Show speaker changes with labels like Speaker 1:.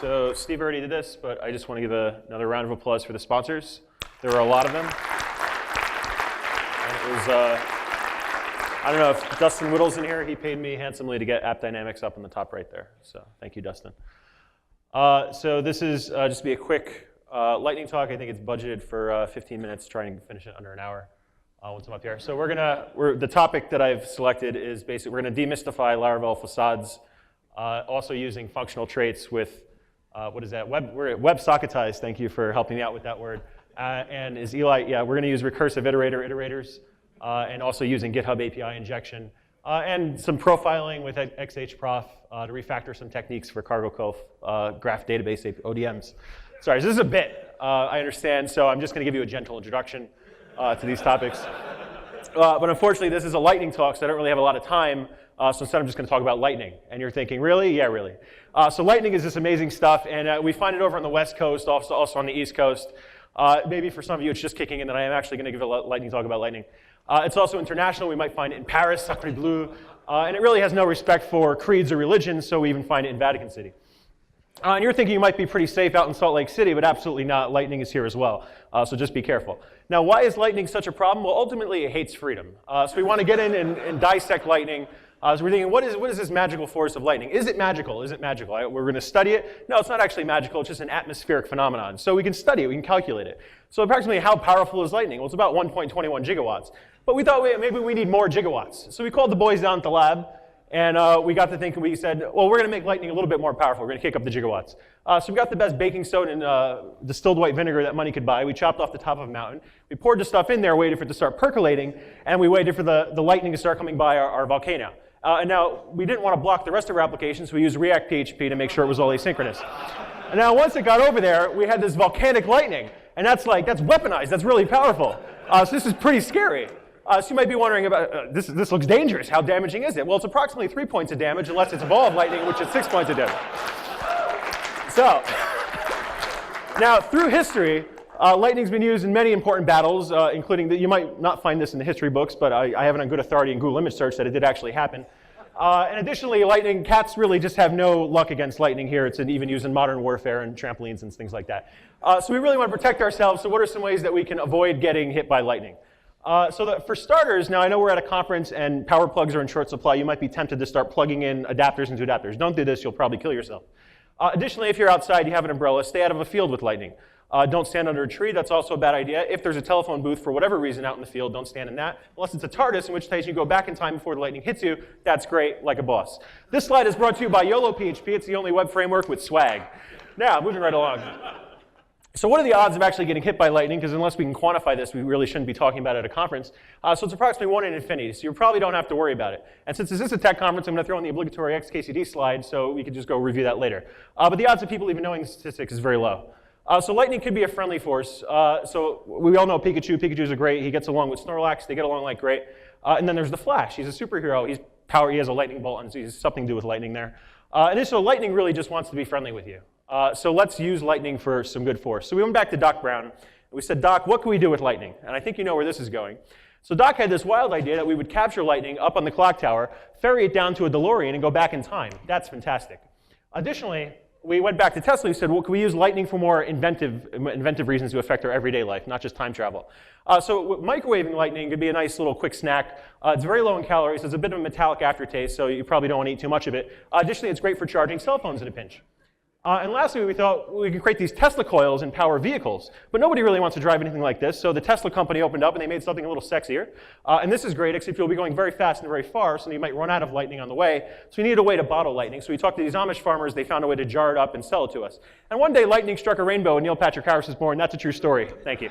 Speaker 1: So Steve already did this, but I just want to give another round of applause for the sponsors. There were a lot of them. And it was, I don't know if Dustin Whittle's in here. He paid me handsomely to get App Dynamics up in the top right there. So thank you, Dustin. So this is just be a quick lightning talk. I think it's budgeted for 15 minutes, trying to finish it under an hour once I'm up here. So the topic that I've selected is basically we're going to demystify Laravel facades, also using functional traits with, what is that? WebSocketize. Thank you for helping me out with that word. And is Eli, yeah, we're going to use recursive iterators, and also using GitHub API injection, and some profiling with XHProf to refactor some techniques for cargo conf, graph database ODMs. Sorry, this is a bit, I understand, so I'm just going to give you a gentle introduction to these topics. But unfortunately, this is a lightning talk, so I don't really have a lot of time. So instead, I'm just going to talk about lightning. And you're thinking, really? Yeah, really. So lightning is this amazing stuff, and we find it over on the West Coast, also on the East Coast. Maybe for some of you, it's just kicking in that I am actually going to give a lightning talk about lightning. It's also international. We might find it in Paris, Sacré Bleu, and it really has no respect for creeds or religions, so we even find it in Vatican City. And you're thinking you might be pretty safe out in Salt Lake City, but absolutely not. Lightning is here as well, so just be careful. Now, why is lightning such a problem? Well, ultimately, it hates freedom. So we want to get in and dissect lightning. So we're thinking, what is this magical force of lightning? Is it magical? Is it magical? We're going to study it. No, it's not actually magical. It's just an atmospheric phenomenon. So we can study it. We can calculate it. So approximately, how powerful is lightning? Well, it's about 1.21 gigawatts. But we thought maybe we need more gigawatts. So we called the boys down at the lab. And we got to thinking, we said, well, we're going to make lightning a little bit more powerful. We're going to kick up the gigawatts. So we got the best baking soda and distilled white vinegar that money could buy. We chopped off the top of a mountain. We poured the stuff in there, waited for it to start percolating, and we waited for the lightning to start coming by our volcano. And now, we didn't want to block the rest of our application, so we used React PHP to make sure it was all asynchronous. And now, once it got over there, we had this volcanic lightning. And that's weaponized. That's really powerful. So this is pretty scary. So you might be wondering about, this looks dangerous. How damaging is it? Well, it's approximately 3 points of damage, unless it's evolved lightning, which is 6 points of damage. So, now through history, lightning's been used in many important battles, including you might not find this in the history books, but I have it on good authority in Google image search that it did actually happen. And additionally, lightning, cats really just have no luck against lightning here. It's even used in modern warfare and trampolines and things like that. So we really want to protect ourselves. So what are some ways that we can avoid getting hit by lightning? For starters, now I know we're at a conference and power plugs are in short supply. You might be tempted to start plugging in adapters into adapters. Don't do this, you'll probably kill yourself. Additionally, if you're outside, you have an umbrella, stay out of a field with lightning. Don't stand under a tree, that's also a bad idea. If there's a telephone booth for whatever reason out in the field, don't stand in that. Unless it's a TARDIS, in which case you go back in time before the lightning hits you, that's great, like a boss. This slide is brought to you by YOLO PHP. It's the only web framework with swag. Now, moving right along. So what are the odds of actually getting hit by lightning? Because unless we can quantify this, we really shouldn't be talking about it at a conference. So it's approximately 1 in infinity, so you probably don't have to worry about it. And since this is a tech conference, I'm going to throw in the obligatory XKCD slide, so we can just go review that later. But the odds of people even knowing the statistics is very low. So lightning could be a friendly force. So we all know Pikachu. Pikachu's a great. He gets along with Snorlax. They get along like great. And then there's the Flash. He's a superhero. He has a lightning bolt, and so he's something to do with lightning there. And so lightning really just wants to be friendly with you. So let's use lightning for some good force. So we went back to Doc Brown. And we said, Doc, what can we do with lightning? And I think you know where this is going. So Doc had this wild idea that we would capture lightning up on the clock tower, ferry it down to a DeLorean, and go back in time. That's fantastic. Additionally, we went back to Tesla. We said, well, can we use lightning for more inventive reasons to affect our everyday life, not just time travel? So microwaving lightning could be a nice little quick snack. It's very low in calories. It's a bit of a metallic aftertaste, so you probably don't want to eat too much of it. Additionally, it's great for charging cell phones in a pinch. And lastly, we thought we could create these Tesla coils and power vehicles. But nobody really wants to drive anything like this, so the Tesla company opened up and they made something a little sexier. And this is great, except you'll be going very fast and very far, so you might run out of lightning on the way. So we needed a way to bottle lightning. So we talked to these Amish farmers. They found a way to jar it up and sell it to us. And one day, lightning struck a rainbow and Neil Patrick Harris was born. That's a true story. Thank you.